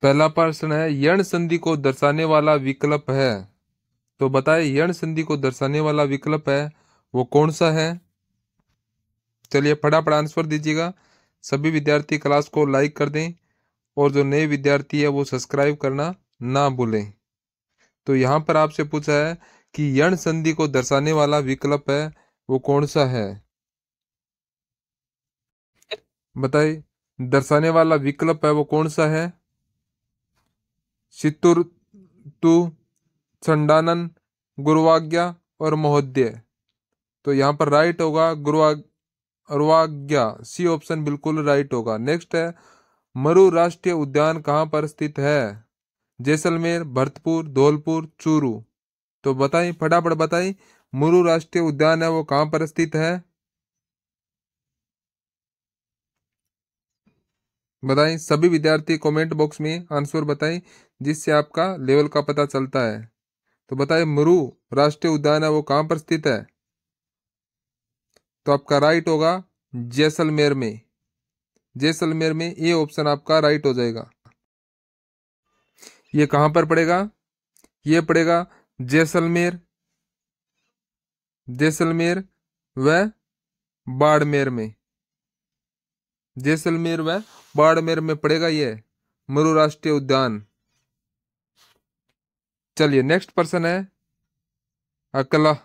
पहला प्रश्न है, यण संधि को दर्शाने वाला विकल्प है। तो बताए यण संधि को दर्शाने वाला विकल्प है वो कौन सा है। चलिए फटाफट आंसर दीजिएगा। सभी विद्यार्थी क्लास को लाइक कर दें और जो नए विद्यार्थी है वो सब्सक्राइब करना ना भूलें। तो यहाँ पर आपसे पूछा है कि यण संधि को दर्शाने वाला विकल्प है वो कौन सा है। बताइए दर्शाने वाला विकल्प है वो कौन सा है। शितुर तु, छंडानन, गुरुवाज्ञा और महोदय। तो यहाँ पर राइट होगा गुरुवाज्ञा, सी ऑप्शन बिल्कुल राइट होगा। नेक्स्ट है, मरु राष्ट्रीय उद्यान कहाँ पर स्थित है। जैसलमेर, भरतपुर, धौलपुर, चूरू। तो बताइए फटाफट बताइए, मरु राष्ट्रीय उद्यान है वो कहाँ पर स्थित है। बताएं सभी विद्यार्थी कमेंट बॉक्स में आंसर बताएं जिससे आपका लेवल का पता चलता है। तो बताएं मरु राष्ट्रीय उद्यान है वो कहाँ पर स्थित है। तो आपका राइट होगा जैसलमेर में। जैसलमेर में ये ऑप्शन आपका राइट हो जाएगा। ये कहाँ पर पड़ेगा, ये पड़ेगा जैसलमेर, जैसलमेर व बाड़मेर में। जैसलमेर व बाड़मेर में पड़ेगा ये मरु राष्ट्रीय उद्यान। चलिए नेक्स्ट प्रश्न है, अकला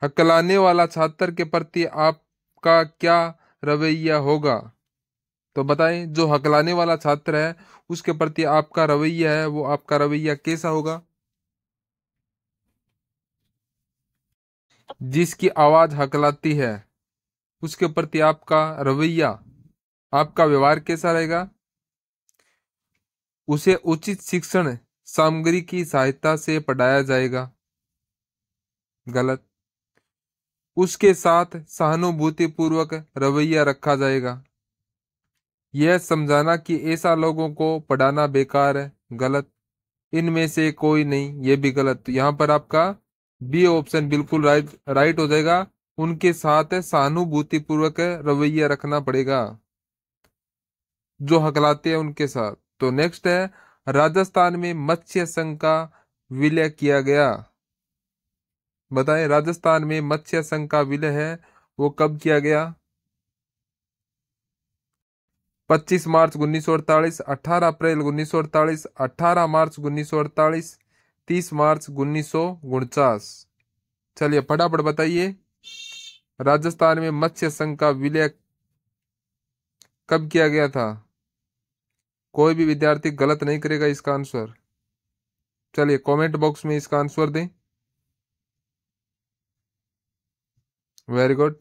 हकलाने वाला छात्र के प्रति आपका क्या रवैया होगा। तो बताएं जो हकलाने वाला छात्र है उसके प्रति आपका रवैया है वो आपका रवैया कैसा होगा। जिसकी आवाज हकलाती है उसके प्रति आपका रवैया, आपका व्यवहार कैसा रहेगा। उसे उचित शिक्षण सामग्री की सहायता से पढ़ाया जाएगा। गलत। उसके साथ सहानुभूतिपूर्वक रवैया रखा जाएगा। यह समझाना कि ऐसा लोगों को पढ़ाना बेकार है। गलत। इनमें से कोई नहीं, ये भी गलत। तो यहाँ पर आपका बी ऑप्शन बिल्कुल राइट हो जाएगा। उनके साथ सहानुभूतिपूर्वक रवैया रखना पड़ेगा, जो हकलाते हैं उनके साथ। तो नेक्स्ट है, राजस्थान में मत्स्य संघ का विलय किया गया। बताएं राजस्थान में मत्स्य संघ का विलय है वो कब किया गया। 25 मार्च 1948, 18 अप्रैल 1948, 18 मार्च 1948, 30 मार्च 1949। चलिए फटाफट बताइए राजस्थान में मत्स्य संघ का विलय कब किया गया था। कोई भी विद्यार्थी गलत नहीं करेगा इसका आंसर। चलिए कमेंट बॉक्स में इसका आंसर दें। Very good.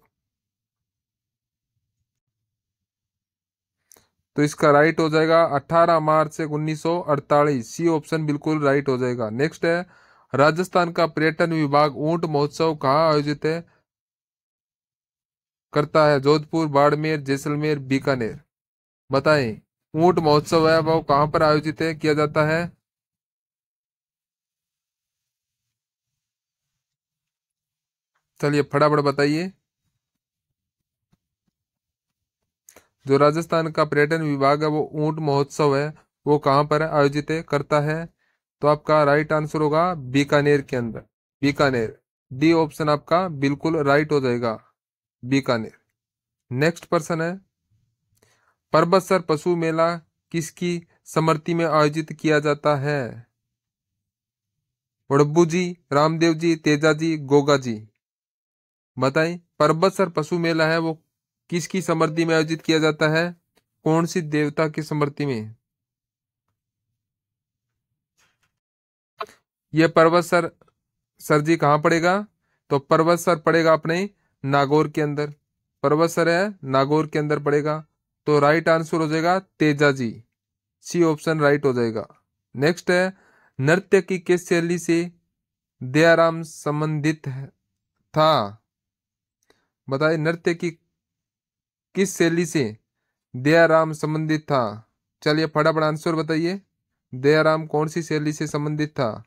तो इसका राइट हो जाएगा 18 मार्च से 1948, सी ऑप्शन बिल्कुल राइट हो जाएगा। नेक्स्ट है, राजस्थान का पर्यटन विभाग ऊंट महोत्सव कहाँ आयोजित है करता है। जोधपुर, बाड़मेर, जैसलमेर, बीकानेर। बताएं ऊंट महोत्सव है वो कहाँ पर आयोजित है किया जाता है। चलिए फटाफट बताइए। जो राजस्थान का पर्यटन विभाग है वो ऊंट महोत्सव है वो कहाँ पर आयोजित है करता है। तो आपका राइट आंसर होगा बीकानेर के अंदर। बीकानेर, डी ऑप्शन आपका बिल्कुल राइट हो जाएगा, बीकानेर। नेक्स्ट पर्सन है, परबतसर पशु मेला किसकी स्मृति में आयोजित किया जाता है। वड़ब्बू जी, रामदेव जी, तेजा जी, गोगा जी। बताएं परबतसर पशु मेला है वो किसकी स्मृति में आयोजित किया जाता है, कौन सी देवता की स्मृति में। यह परबतसर सर जी कहाँ पड़ेगा। तो परबतसर पड़ेगा अपने नागौर के अंदर। परबतसर है नागौर के अंदर पड़ेगा। तो राइट आंसर हो जाएगा Teja ji, C option right हो जाएगा। नेक्स्ट है, नृत्य की किस शैली से दयाराम संबंधित था। बताइए नृत्य की किस शैली से दयाराम संबंधित था। चलिए फटाफट आंसर बताइए, दयाराम कौन सी शैली से संबंधित था।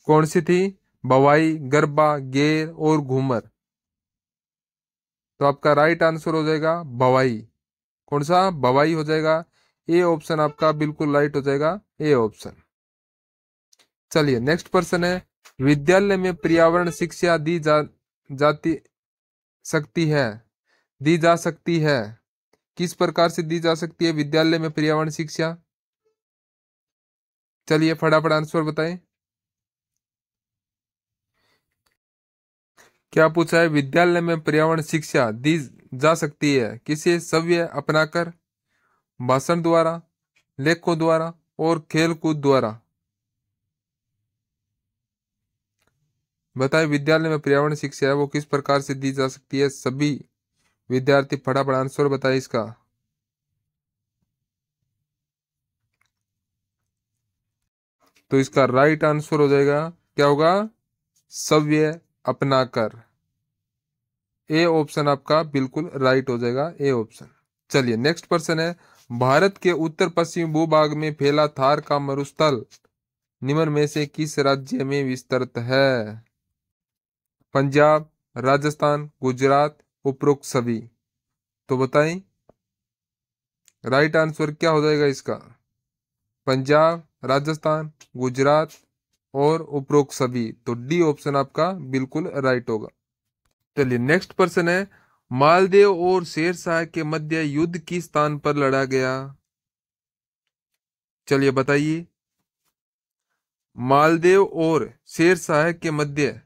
कौन सी थी, भवाई, गरबा, गेर और घूमर। तो आपका राइट आंसर हो जाएगा भवाई। कौन सा? भवाई हो जाएगा। ए ऑप्शन आपका बिल्कुल राइट हो जाएगा, ए ऑप्शन। चलिए नेक्स्ट प्रश्न है, विद्यालय में पर्यावरण शिक्षा जाती सकती है दी जा सकती है किस प्रकार से दी जा सकती है विद्यालय में पर्यावरण शिक्षा? चलिए फटाफट आंसर बताएं। क्या पूछा है? विद्यालय में पर्यावरण शिक्षा दी जा सकती है किसे? सव्य अपनाकर, भाषण द्वारा, लेखों द्वारा और खेल कूद द्वारा। बताएं विद्यालय में पर्यावरण शिक्षा है वो किस प्रकार से दी जा सकती है? सभी विद्यार्थी फटाफट आंसर बताएं इसका। तो इसका राइट आंसर हो जाएगा, क्या होगा? सव्य अपनाकर। ए ऑप्शन आपका बिल्कुल राइट हो जाएगा, ए ऑप्शन। चलिए नेक्स्ट प्रश्न है, भारत के उत्तर पश्चिमी भूभाग में फैला थार का मरुस्थल निम्न में से किस राज्य में विस्तृत है? पंजाब, राजस्थान, गुजरात, उपरोक्त सभी। तो बताएं राइट आंसर क्या हो जाएगा इसका? पंजाब, राजस्थान, गुजरात और उपरोक्त सभी। तो डी ऑप्शन आपका बिल्कुल राइट होगा। चलिए नेक्स्ट प्रश्न है, मालदेव और शेरशाह के मध्य युद्ध किस स्थान पर लड़ा गया? चलिए बताइए। मालदेव और शेरशाह के मध्य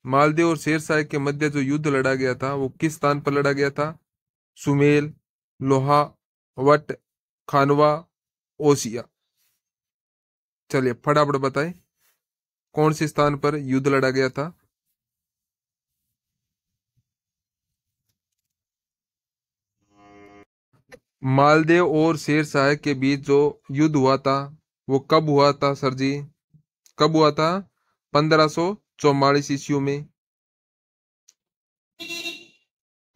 मालदेव और शेरशाह के मध्य जो युद्ध लड़ा गया था वो किस स्थान पर लड़ा गया था? सुमेल, लोहा, वट, खानवा, ओसिया। चलिए फटाफट बताएं कौन से स्थान पर युद्ध लड़ा गया था? मालदेव और शेरशाह के बीच जो युद्ध हुआ था वो कब हुआ था सर जी? कब हुआ था? 1544 ईस्वी में।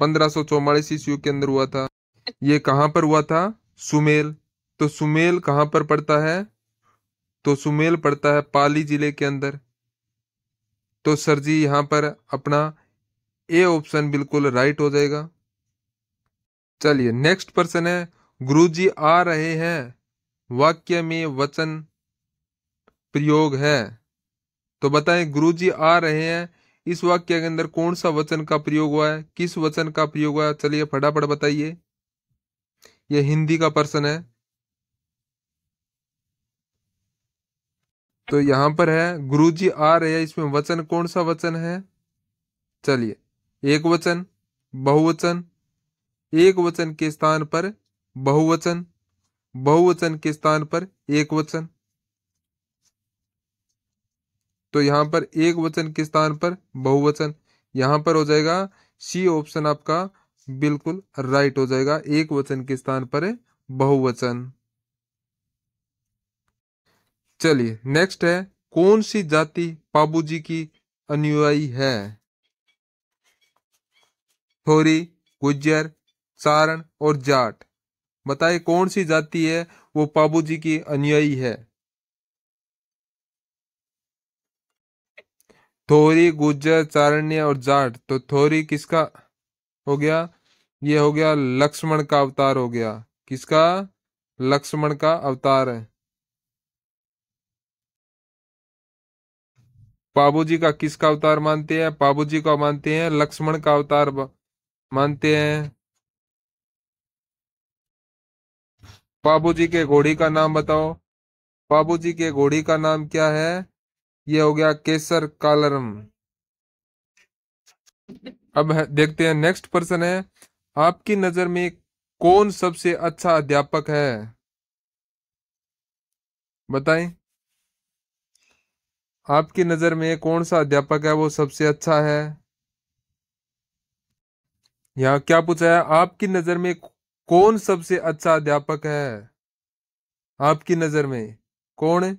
1544 ईस्वी के अंदर हुआ था। ये कहां पर हुआ था? सुमेल। तो सुमेल कहां पर पड़ता है? तो सुमेल पड़ता है पाली जिले के अंदर। तो सर जी यहां पर अपना ए ऑप्शन बिल्कुल राइट हो जाएगा। चलिए नेक्स्ट प्रश्न है, गुरुजी आ रहे हैं वाक्य में वचन प्रयोग है। तो बताएं गुरुजी आ रहे हैं इस वाक्य के अंदर कौन सा वचन का प्रयोग हुआ है? किस वचन का प्रयोग हुआ है? चलिए फटाफट बताइए। यह हिंदी का प्रश्न है। तो यहां पर है गुरुजी आ रहे हैं, इसमें वचन कौन सा वचन है? चलिए, एक वचन, बहुवचन, एक वचन के स्थान पर बहुवचन, बहुवचन के स्थान पर एक वचन। तो यहां पर एक वचन के स्थान पर बहुवचन, यहां पर हो जाएगा सी ऑप्शन आपका बिल्कुल राइट हो जाएगा, एक वचन के स्थान पर बहुवचन। चलिए नेक्स्ट है, कौन सी जाति पाबूजी की अनुयायी है? थोरी, गुज्जर, चारण और जाट। बताइए कौन सी जाति है वो पाबूजी की अनुयायी है? थोरी, गुज्जर, चारण्य और जाट। तो थोरी किसका हो गया? ये हो गया लक्ष्मण का अवतार हो गया। किसका? लक्ष्मण का अवतार है। पाबूजी का किसका अवतार मानते हैं? पाबूजी का मानते हैं लक्ष्मण का अवतार मानते हैं। पाबूजी के घोड़ी का नाम बताओ। पाबूजी के घोड़ी का नाम क्या है? ये हो गया केसर कालरम। अब देखते हैं नेक्स्ट प्रश्न है, आपकी नजर में कौन सबसे अच्छा अध्यापक है? बताएं आपकी नजर में कौन सा अध्यापक है वो सबसे अच्छा है? यहाँ क्या पूछा है? आपकी नजर में कौन सबसे अच्छा अध्यापक है? आपकी नजर में कौन है?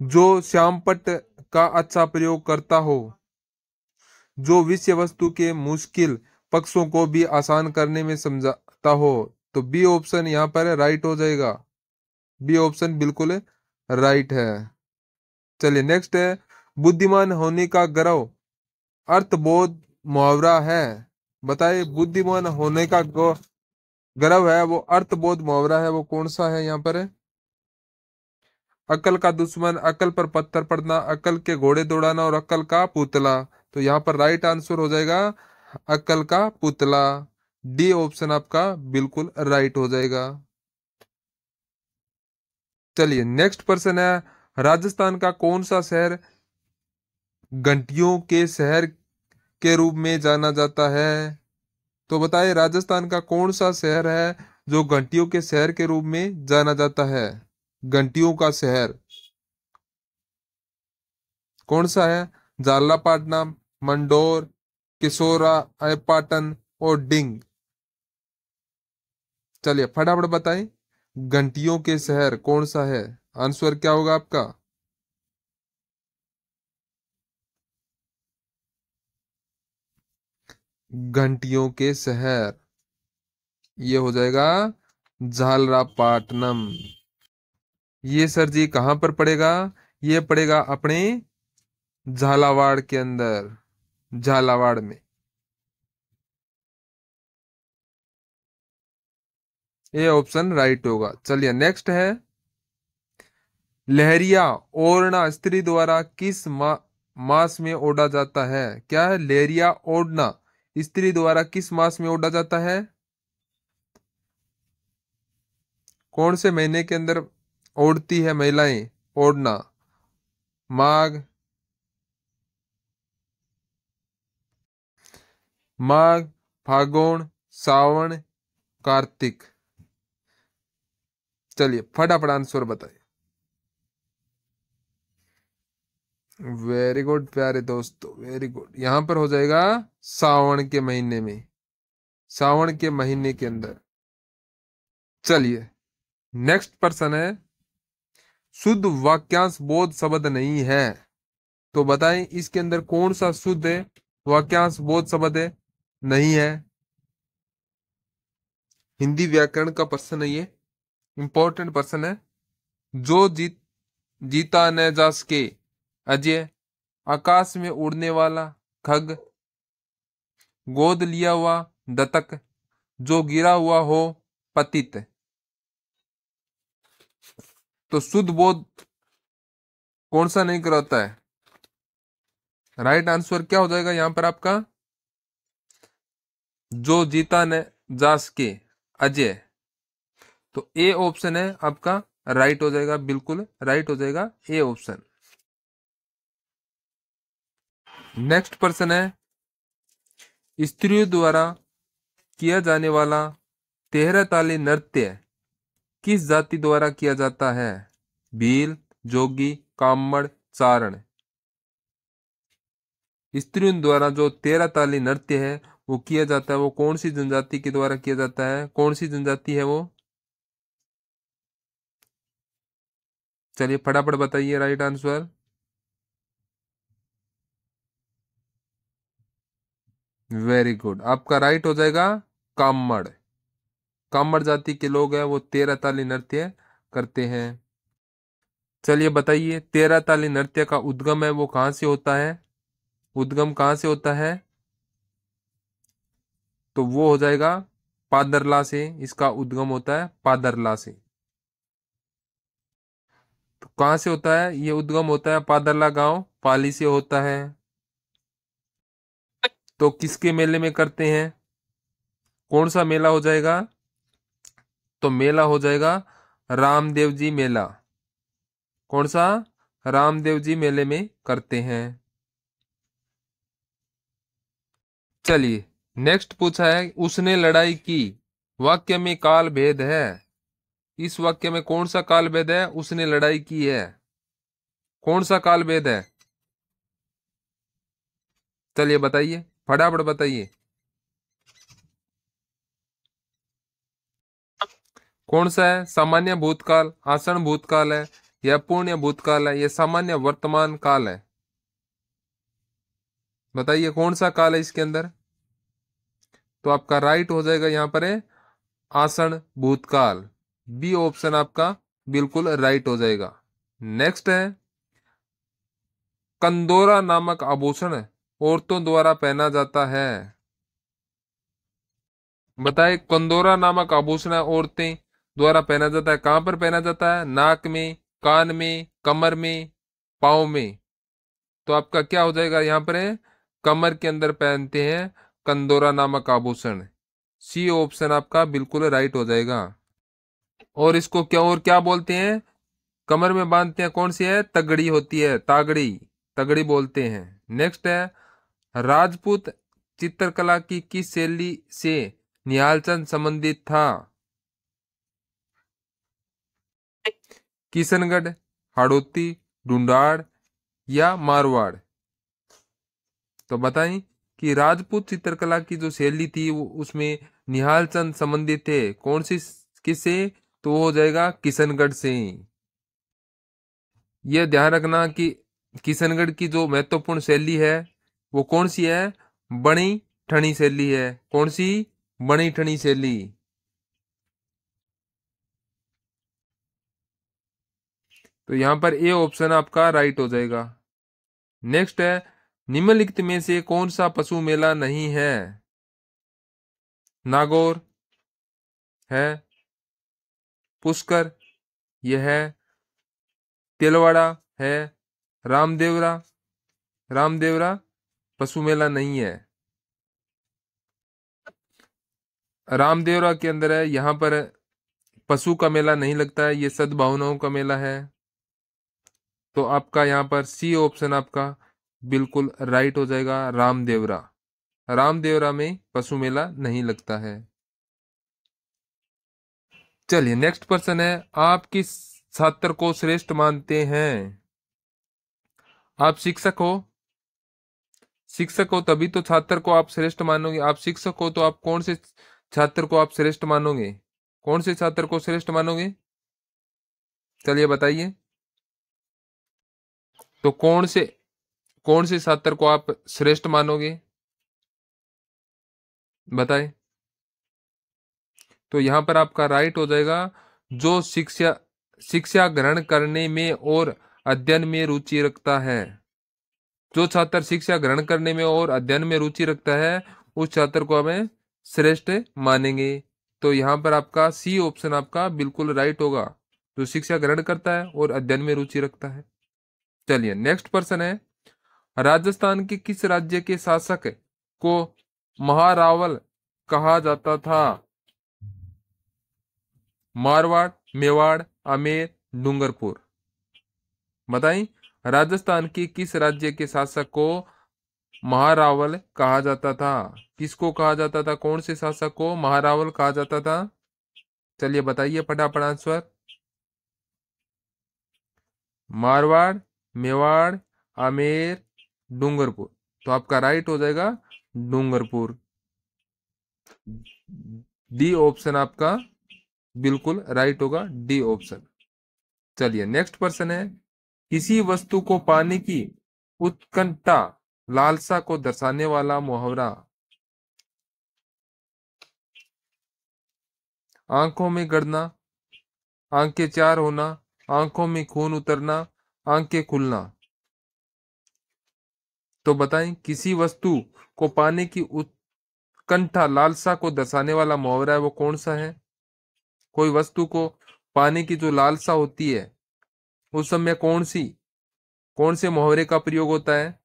जो श्यामपट्ट का अच्छा प्रयोग करता हो, जो विषय वस्तु के मुश्किल पक्षों को भी आसान करने में समझाता हो। तो बी ऑप्शन यहाँ पर राइट हो जाएगा, बी ऑप्शन बिल्कुल राइट है। चलिए नेक्स्ट है, बुद्धिमान होने का गर्व अर्थबोध मुहावरा है। बताइए बुद्धिमान होने का गर्व है वो अर्थबोध मुहावरा है, वो कौन सा है यहाँ पर? अकल का दुश्मन, अकल पर पत्थर पड़ना, अकल के घोड़े दौड़ाना और अकल का पुतला। तो यहाँ पर राइट आंसर हो जाएगा अकल का पुतला। डी ऑप्शन आपका बिल्कुल राइट हो जाएगा। चलिए नेक्स्ट पर्सन है, राजस्थान का कौन सा शहर घंटियों के शहर के रूप में जाना जाता है? तो बताइए राजस्थान का कौन सा शहर है जो घंटियों के शहर के रूप में जाना जाता है? घंटियों का शहर कौन सा है? जालनापाटना, मंडोर, किशोरा, पाटन और डिंग। चलिए फटाफट बताएं, घंटियों के शहर कौन सा है? आंसर क्या होगा आपका? घंटियों के शहर ये हो जाएगा झालरापाटनम। ये सर जी कहां पर पड़ेगा? ये पड़ेगा अपने झालावाड़ के अंदर, झालावाड़ में। ये ऑप्शन राइट होगा। चलिए नेक्स्ट है, लहरिया ओढ़ना स्त्री द्वारा किस मास में ओढ़ा जाता है? क्या है लहरिया ओढ़ना स्त्री द्वारा किस मास में ओढ़ा जाता है? कौन से महीने के अंदर ओढ़ती है महिलाएं ओढ़ना? माघ, माघ, फागुन, सावन, कार्तिक। चलिए फटाफट आंसर बताइए। वेरी गुड प्यारे दोस्तों, वेरी गुड। यहां पर हो जाएगा सावन के महीने में, सावन के महीने के अंदर। चलिए नेक्स्ट पर्सन है, शुद्ध वाक्यांश बोध शब्द नहीं है। तो बताएं इसके अंदर कौन सा शुद्ध है वाक्यांश बोध शब्द है नहीं है? हिंदी व्याकरण का पर्सन है ये, इंपॉर्टेंट पर्सन है। जो जीता न जा सके अजय, आकाश में उड़ने वाला खग, गोद लिया हुआ दत्तक, जो गिरा हुआ हो पतित। तो शुद्ध बोध कौन सा नहीं कराता है? राइट आंसर क्या हो जाएगा यहां पर आपका? जो जीता न जा सके अजय। तो ए ऑप्शन है आपका राइट हो जाएगा, बिल्कुल राइट हो जाएगा ए ऑप्शन। नेक्स्ट पर्सन है, स्त्रियों द्वारा किया जाने वाला तेहरा ताली नृत्य किस जाति द्वारा किया जाता है? भील, जोगी, कामड़, चारण। स्त्रियों द्वारा जो तेरह ताली नृत्य है वो किया जाता है, वो कौन सी जनजाति के द्वारा किया जाता है? कौन सी जनजाति है वो? चलिए फटाफट बताइए राइट आंसर। वेरी गुड, आपका राइट हो जाएगा कामड़। कामड़ जाति के लोग हैं वो तेरह ताली नृत्य करते हैं। चलिए बताइए, तेरह ताली नृत्य का उद्गम है वो कहां से होता है? उद्गम कहां से होता है? तो वो हो जाएगा पादरला से, इसका उद्गम होता है पादरला से। तो कहां से होता है ये उद्गम? होता है पादरला गांव पाली से होता है। तो किसके मेले में करते हैं? कौन सा मेला हो जाएगा? तो मेला हो जाएगा रामदेव जी मेला। कौन सा? रामदेव जी मेले में करते हैं। चलिए नेक्स्ट पूछा है, उसने लड़ाई की वाक्य में काल भेद है। इस वाक्य में कौन सा काल भेद है? उसने लड़ाई की है, कौन सा काल भेद है? चलिए बताइए फटाफट बताइए। कौन सा है? सामान्य भूतकाल, आसन भूतकाल है, या पूर्ण भूतकाल है, या सामान्य वर्तमान काल है? बताइए कौन सा काल है इसके अंदर? तो आपका राइट हो जाएगा यहाँ पर है आसन भूतकाल। बी ऑप्शन आपका बिल्कुल राइट हो जाएगा। नेक्स्ट है, कंदोरा नामक आभूषण औरतों द्वारा पहना जाता है। बताए कंदोरा नामक आभूषण औरतें द्वारा पहना जाता है। कहां पर पहना जाता है? नाक में, कान में, कमर में, पाँव में। तो आपका क्या हो जाएगा यहाँ पर है, कमर के अंदर पहनते हैं कंदोरा नामक आभूषण। सी ऑप्शन आपका बिल्कुल राइट हो जाएगा। और इसको क्या और क्या बोलते हैं? कमर में बांधते हैं, कौन सी है? तगड़ी होती है, तागड़ी, तगड़ी बोलते हैं। नेक्स्ट है, राजपूत चित्रकला की किस शैली से निहालचंद संबंधित था? किशनगढ़, हाड़ौती, ढूंढाड़ या मारवाड़। तो बताएं कि राजपूत चित्रकला की जो शैली थी वो उसमें निहालचंद संबंधित थे, कौन सी, किससे? तो वो हो जाएगा किशनगढ़ से। यह ध्यान रखना कि किशनगढ़ की जो महत्वपूर्ण शैली है वो कौन सी है? बणी ठनी शैली है। कौन सी? बणी ठनी शैली। तो यहां पर ए ऑप्शन आपका राइट हो जाएगा। नेक्स्ट है, निम्नलिखित में से कौन सा पशु मेला नहीं है? नागौर है, पुष्कर यह है, तिलवाड़ा है, रामदेवरा, रामदेवरा पशु मेला नहीं है। रामदेवरा के अंदर है, यहाँ पर पशु का मेला नहीं लगता है, ये सद्भावनाओं का मेला है। तो आपका यहाँ पर सी ऑप्शन आपका बिल्कुल राइट हो जाएगा, रामदेवरा। रामदेवरा में पशु मेला नहीं लगता है। चलिए नेक्स्ट प्रश्न है, आप किस छात्र को श्रेष्ठ मानते हैं? आप शिक्षक हो, शिक्षक हो तभी तो छात्र को आप श्रेष्ठ मानोगे। आप शिक्षक हो तो आप कौन से छात्र को आप श्रेष्ठ मानोगे? कौन से छात्र को श्रेष्ठ मानोगे? चलिए बताइए। तो कौन से छात्र को आप श्रेष्ठ मानोगे? बताए। तो यहां पर आपका राइट हो जाएगा, जो शिक्षा शिक्षा ग्रहण करने में और अध्ययन में रुचि रखता है। जो छात्र शिक्षा ग्रहण करने में और अध्ययन में रुचि रखता है उस छात्र को हमें श्रेष्ठ मानेंगे। तो यहाँ पर आपका सी ऑप्शन आपका बिल्कुल राइट होगा, जो शिक्षा ग्रहण करता है और अध्ययन में रुचि रखता है। चलिए नेक्स्ट प्रश्न है, राजस्थान के किस राज्य के शासक को महारावल कहा जाता था? मारवाड़, मेवाड़, आमेर, डूंगरपुर। बताइए, राजस्थान के किस राज्य के शासक को महारावल कहा जाता था? किसको कहा जाता था? कौन से शासक को महारावल कहा जाता था? चलिए बताइए फटाफट आंसर। मारवाड़, मेवाड़, आमेर, डूंगरपुर। तो आपका राइट हो जाएगा डूंगरपुर। डी ऑप्शन आपका बिल्कुल राइट होगा, डी ऑप्शन। चलिए नेक्स्ट प्रश्न है, किसी वस्तु को पाने की उत्कंठा, लालसा को दर्शाने वाला मुहावरा? आंखों में गड़ना, आंखें चार होना, आंखों में खून उतरना, आंखें खुलना। तो बताएं, किसी वस्तु को पाने की उत्कंठा, लालसा को दर्शाने वाला मुहावरा है वो कौन सा है? कोई वस्तु को पाने की जो लालसा होती है उस समय कौन से मुहावरे का प्रयोग होता है?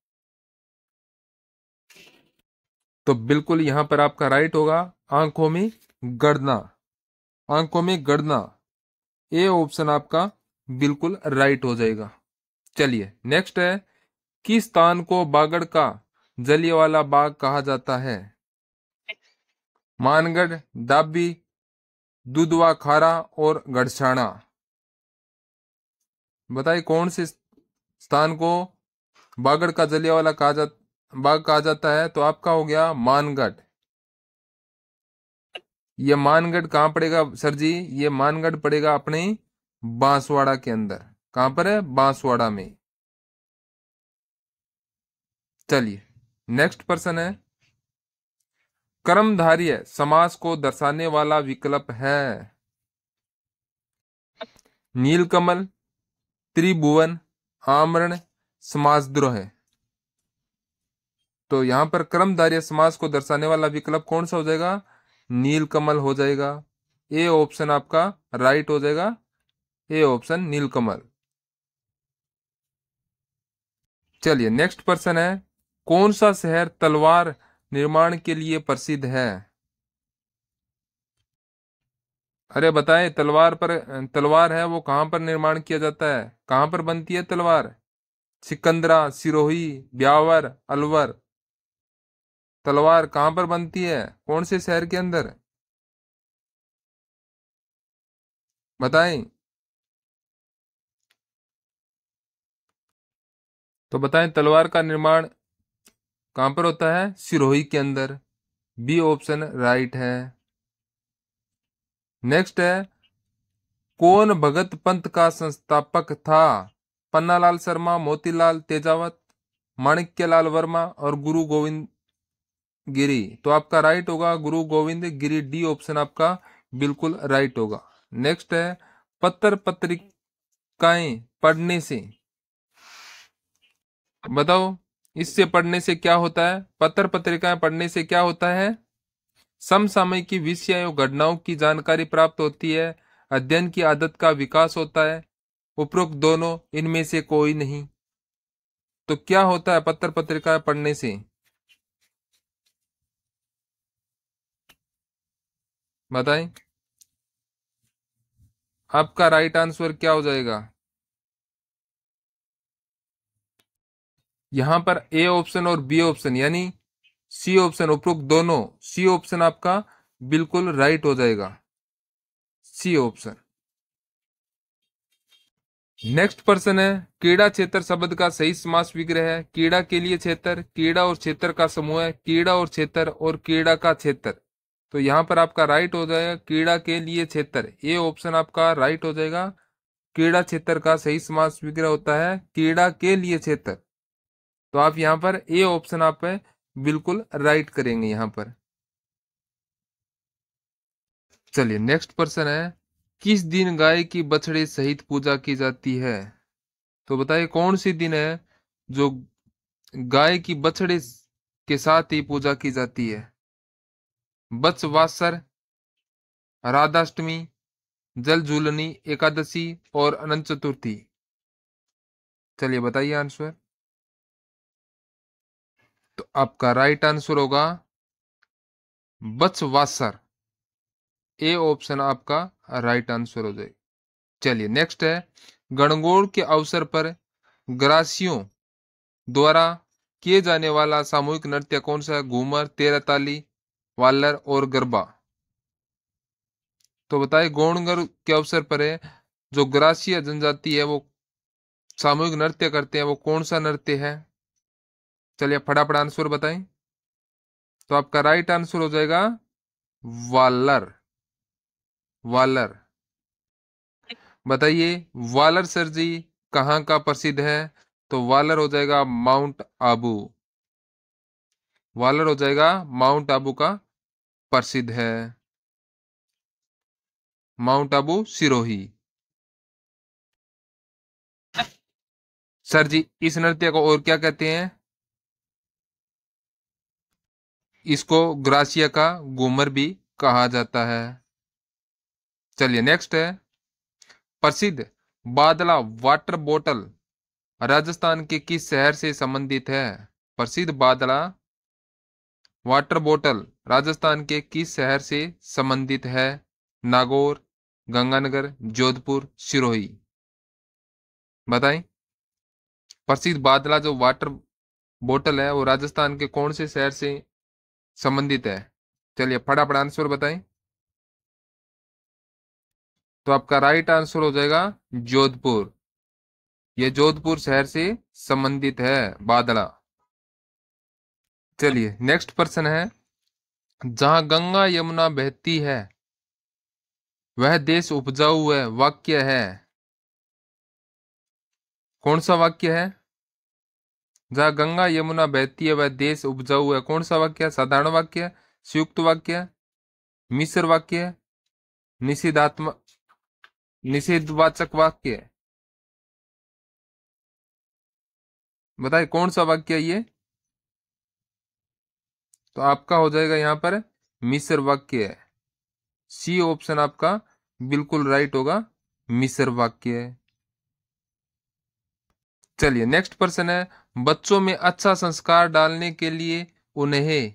तो बिल्कुल यहां पर आपका राइट होगा, आंखों में गड़ना, आंखों में गड़ना। ए ऑप्शन आपका बिल्कुल राइट हो जाएगा। चलिए नेक्स्ट है, किस स्थान को बागड़ का जलियांवाला बाग कहा जाता है? मानगढ़, डाबी, दुधवा खारा और गड़छाना। बताइए कौन से स्थान को बागड़ का जलियांवाला बाग कहा जाता है? तो आपका हो गया मानगढ़। ये मानगढ़ कहाँ पड़ेगा सर जी? ये मानगढ़ पड़ेगा अपने बांसवाड़ा के अंदर। कहां पर है? बांसवाड़ा में। चलिए नेक्स्ट प्रश्न है, कर्मधारय समास को दर्शाने वाला विकल्प है? नीलकमल, त्रिभुवन, आमरण, समासद्रोह। तो यहां पर कर्मधारय समास को दर्शाने वाला विकल्प कौन सा हो जाएगा? नीलकमल हो जाएगा। ए ऑप्शन आपका राइट हो जाएगा, ए ऑप्शन नीलकमल। चलिए नेक्स्ट प्रश्न है, कौन सा शहर तलवार निर्माण के लिए प्रसिद्ध है? अरे बताएं, तलवार है वो कहाँ पर निर्माण किया जाता है, कहाँ पर बनती है तलवार? सिकंदरा, सिरोही, ब्यावर, अलवर। तलवार कहाँ पर बनती है, कौन से शहर के अंदर? बताएं। तो बताएं तलवार का निर्माण कहाँ पर होता है? सिरोही के अंदर। बी ऑप्शन राइट है। नेक्स्ट है, कौन भगत पंथ का संस्थापक था? पन्नालाल शर्मा, मोतीलाल तेजावत, माणिक्यलाल वर्मा और गुरु गोविंद गिरी। तो आपका राइट होगा गुरु गोविंद गिरी, डी ऑप्शन आपका बिल्कुल राइट होगा। नेक्स्ट है, पत्र पत्रिकाएं पढ़ने से, बताओ इससे पढ़ने से क्या होता है? पत्र पत्रिकाएं पढ़ने से क्या होता है? समसामयिक विषयों घटनाओं की जानकारी प्राप्त होती है, अध्ययन की आदत का विकास होता है, उपरोक्त दोनों इनमें से कोई नहीं। तो क्या होता है पत्र पत्रिकाएं पढ़ने से? बताएं। आपका राइट आंसर क्या हो जाएगा? यहां पर ए ऑप्शन और बी ऑप्शन यानी सी ऑप्शन, उपरोक्त दोनों, सी ऑप्शन आपका बिल्कुल राइट हो जाएगा, सी ऑप्शन। नेक्स्ट प्रश्न है, कीड़ा क्षेत्र शब्द का सही समास विग्रह है? कीड़ा के लिए क्षेत्र, कीड़ा और क्षेत्र का समूह है, कीड़ा और क्षेत्र और कीड़ा का क्षेत्र। तो यहाँ पर आपका राइट हो जाएगा कीड़ा के लिए क्षेत्र, ए ऑप्शन आपका राइट हो जाएगा। कीड़ा क्षेत्र का सही समास विग्रह होता है कीड़ा के लिए क्षेत्र। तो आप यहाँ पर ए ऑप्शन आप बिल्कुल राइट करेंगे यहाँ पर। चलिए नेक्स्ट प्रश्न है, किस दिन गाय की बछड़े सहित पूजा की जाती है? तो बताइए कौन सी दिन है जो गाय की बछड़े के साथ ही पूजा की जाती है? बत्सवासर, राधाष्टमी, जल झूलनी एकादशी और अनंत चतुर्थी। चलिए बताइए आंसर। तो आपका राइट आंसर होगा बत्सवासर, ए ऑप्शन आपका राइट आंसर हो जाएगा। चलिए नेक्स्ट है, गणगौर के अवसर पर ग्रासियों द्वारा किए जाने वाला सामूहिक नृत्य कौन सा है? घूमर, तेरह ताली, वालर और गरबा। तो बताइए गौणगर के अवसर पर है जो ग्रासीय जनजाति है वो सामूहिक नृत्य करते हैं, वो कौन सा नृत्य है? चलिए फटाफट आंसर बताएं। तो आपका राइट आंसर हो जाएगा वालर, वालर। बताइए वालर सर जी कहाँ का प्रसिद्ध है? तो वालर हो जाएगा माउंट आबू, वालर हो जाएगा माउंट आबू का प्रसिद्ध है, माउंट आबू सिरोही। सर जी इस नृत्य को और क्या कहते हैं? इसको ग्रासिया का घूमर भी कहा जाता है। चलिए नेक्स्ट है, प्रसिद्ध बादला वाटर बोतल राजस्थान के किस शहर से संबंधित है? प्रसिद्ध बादला वाटर बोतल राजस्थान के किस शहर से संबंधित है? नागौर, गंगानगर, जोधपुर, सिरोही। बताएं। प्रसिद्ध बादला जो वाटर बोतल है वो राजस्थान के कौन से शहर से संबंधित है? चलिए फटाफट आंसर बताएं। तो आपका राइट आंसर हो जाएगा जोधपुर, ये जोधपुर शहर से संबंधित है बादला। चलिए नेक्स्ट प्रश्न है, जहां गंगा यमुना बहती है वह देश उपजाऊ है, वाक्य है? कौन सा वाक्य है? जहां गंगा यमुना बहती है वह देश उपजाऊ है, कौन सा वाक्य है? साधारण वाक्य, संयुक्त वाक्य, मिश्र वाक्य, निषेधात्मक, निषेधवाचक वाक्य। बताइए कौन सा वाक्य है ये? तो आपका हो जाएगा यहाँ पर मिश्र वाक्य है। सी ऑप्शन आपका बिल्कुल राइट होगा, मिश्र वाक्य है। चलिए नेक्स्ट प्रश्न है, बच्चों में अच्छा संस्कार डालने के लिए उन्हें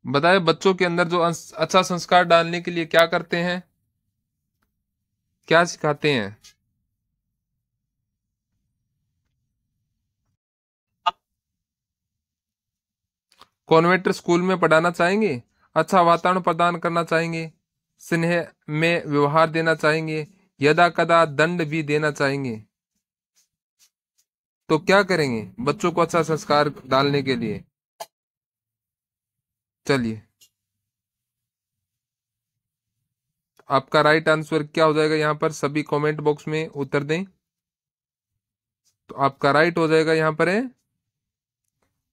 बताए, बच्चों के अंदर जो अच्छा संस्कार डालने के लिए क्या करते हैं, क्या सिखाते हैं? कॉन्वेंट स्कूल में पढ़ाना चाहेंगे, अच्छा वातावरण प्रदान करना चाहेंगे, स्नेह में व्यवहार देना चाहेंगे, यदा कदा दंड भी देना चाहेंगे। तो क्या करेंगे बच्चों को अच्छा संस्कार डालने के लिए? चलिए आपका राइट आंसर क्या हो जाएगा, यहां पर सभी कमेंट बॉक्स में उत्तर दें। तो आपका राइट हो जाएगा यहां पर है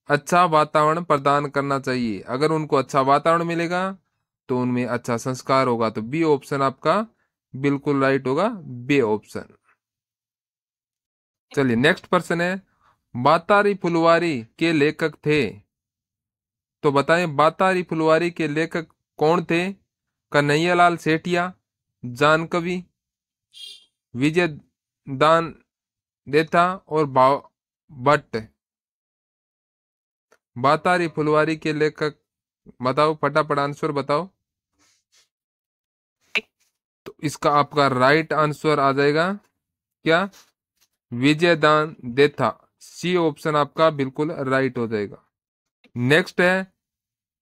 अच्छा वातावरण प्रदान करना चाहिए। अगर उनको अच्छा वातावरण मिलेगा तो उनमें अच्छा संस्कार होगा। तो बी ऑप्शन आपका बिल्कुल राइट होगा, बी ऑप्शन। चलिए नेक्स्ट प्रश्न है, बातारी फुलवारी के लेखक थे। तो बताएं बातारी फुलवारी के लेखक कौन थे? कन्हैयालाल सेठिया, जानकवि, विजय दान देथा और भाव भट्ट। बातारी फुलवारी के लेखक बताओ, फटाफट आंसर बताओ। तो इसका आपका राइट आंसर आ जाएगा क्या? विजय दान देथा। सी ऑप्शन आपका बिल्कुल राइट हो जाएगा। नेक्स्ट है,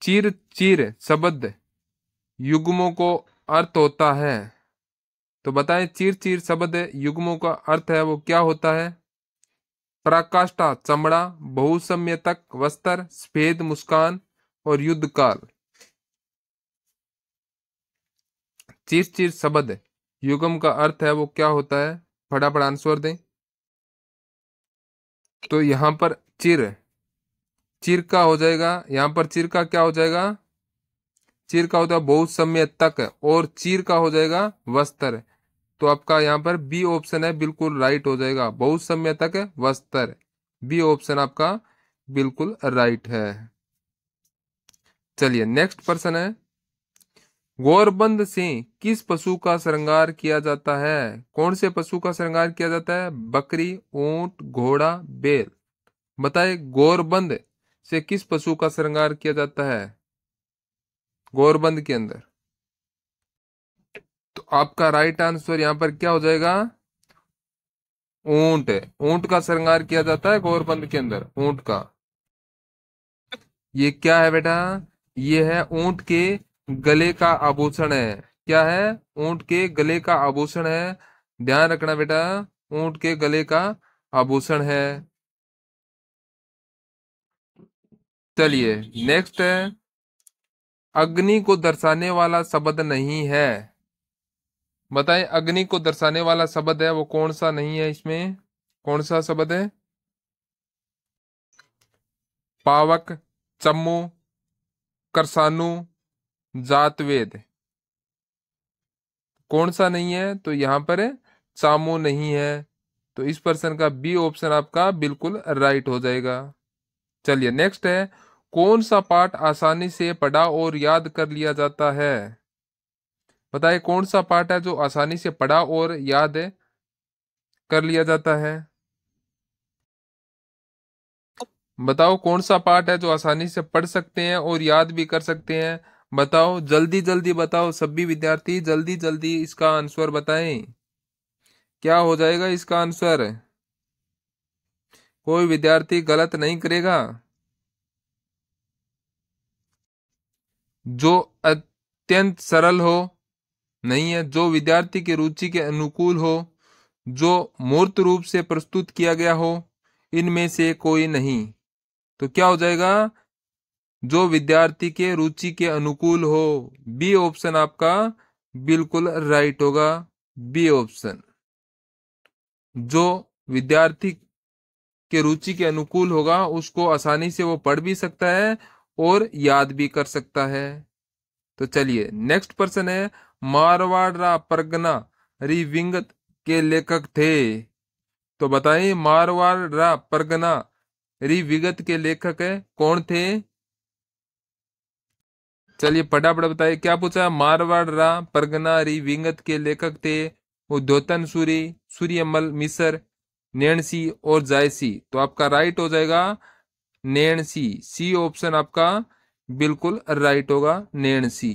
चीर चीर शब्द युग्मों को अर्थ होता है। तो बताएं चीर चीर शब्द युग्मों का अर्थ है वो क्या होता है? पराकाष्ठा चमड़ा, बहुसमयतक वस्त्र, सफेद मुस्कान और युद्ध काल। चीर चीर शब्द युग्म का अर्थ है वो क्या होता है? फटाफट आंसर दें। तो यहां पर चिर, चिर का हो जाएगा, यहां पर चिर का क्या हो जाएगा? चिर का होता है बहुत समय तक, और चीर का हो जाएगा वस्त्र। तो आपका यहाँ पर बी ऑप्शन है बिल्कुल राइट हो जाएगा, बहुत समय तक वस्त्र। बी ऑप्शन आपका बिल्कुल राइट है। चलिए नेक्स्ट प्रश्न है, गौरबंद से किस पशु का श्रृंगार किया जाता है? कौन से पशु का श्रृंगार किया जाता है? बकरी, ऊंट, घोड़ा, बैल। बताए गौरबंद से किस पशु का श्रृंगार किया जाता है गौरबंद के अंदर? तो आपका राइट आंसर यहां पर क्या हो जाएगा? ऊंट। ऊंट का श्रृंगार किया जाता है गौरबंद के अंदर, ऊंट का। ये क्या है बेटा? ये है ऊंट के गले का आभूषण है। क्या है? ऊंट के गले का आभूषण है। ध्यान रखना बेटा, ऊंट के गले का आभूषण है। चलिए नेक्स्ट है, अग्नि को दर्शाने वाला शब्द नहीं है। बताएं अग्नि को दर्शाने वाला शब्द है वो कौन सा नहीं है, इसमें कौन सा शब्द है? पावक, चम्मू, करसानू, जातवेद। कौन सा नहीं है? तो यहां पर है चामू नहीं है। तो इस प्रश्न का बी ऑप्शन आपका बिल्कुल राइट हो जाएगा। चलिए नेक्स्ट है, कौन सा पाठ आसानी से पढ़ा और याद कर लिया जाता है? बताइए कौन सा पाठ है जो आसानी से पढ़ा और याद कर लिया जाता है? बताओ कौन सा पाठ है जो आसानी से पढ़ सकते हैं और याद भी कर सकते हैं? बताओ जल्दी जल्दी बताओ, सभी विद्यार्थी जल्दी जल्दी इसका आंसर बताएं। क्या हो जाएगा इसका आंसर? कोई विद्यार्थी गलत नहीं करेगा। जो अत्यंत सरल हो, नहीं है, जो विद्यार्थी के रुचि के अनुकूल हो, जो मूर्त रूप से प्रस्तुत किया गया हो, इनमें से कोई नहीं। तो क्या हो जाएगा? जो विद्यार्थी के रुचि के अनुकूल हो। बी ऑप्शन आपका बिल्कुल राइट होगा, बी ऑप्शन। जो विद्यार्थी के रुचि के अनुकूल होगा उसको आसानी से वो पढ़ भी सकता है और याद भी कर सकता है। तो चलिए नेक्स्ट प्रश्न है, मारवाड़ परगना रिविंगत के लेखक थे। तो बताइए मारवाड़ परगना रिविगत के लेखक कौन थे? चलिए फटाफट बताइए क्या पूछा। मारवाड़ रा परगना री विंगत के लेखक थे उद्योतन सूरी, सूर्यमल मिसर, नैणसी और जायसी। तो आपका राइट हो जाएगा नैणसी। सी ऑप्शन आपका बिल्कुल राइट होगा, नैणसी।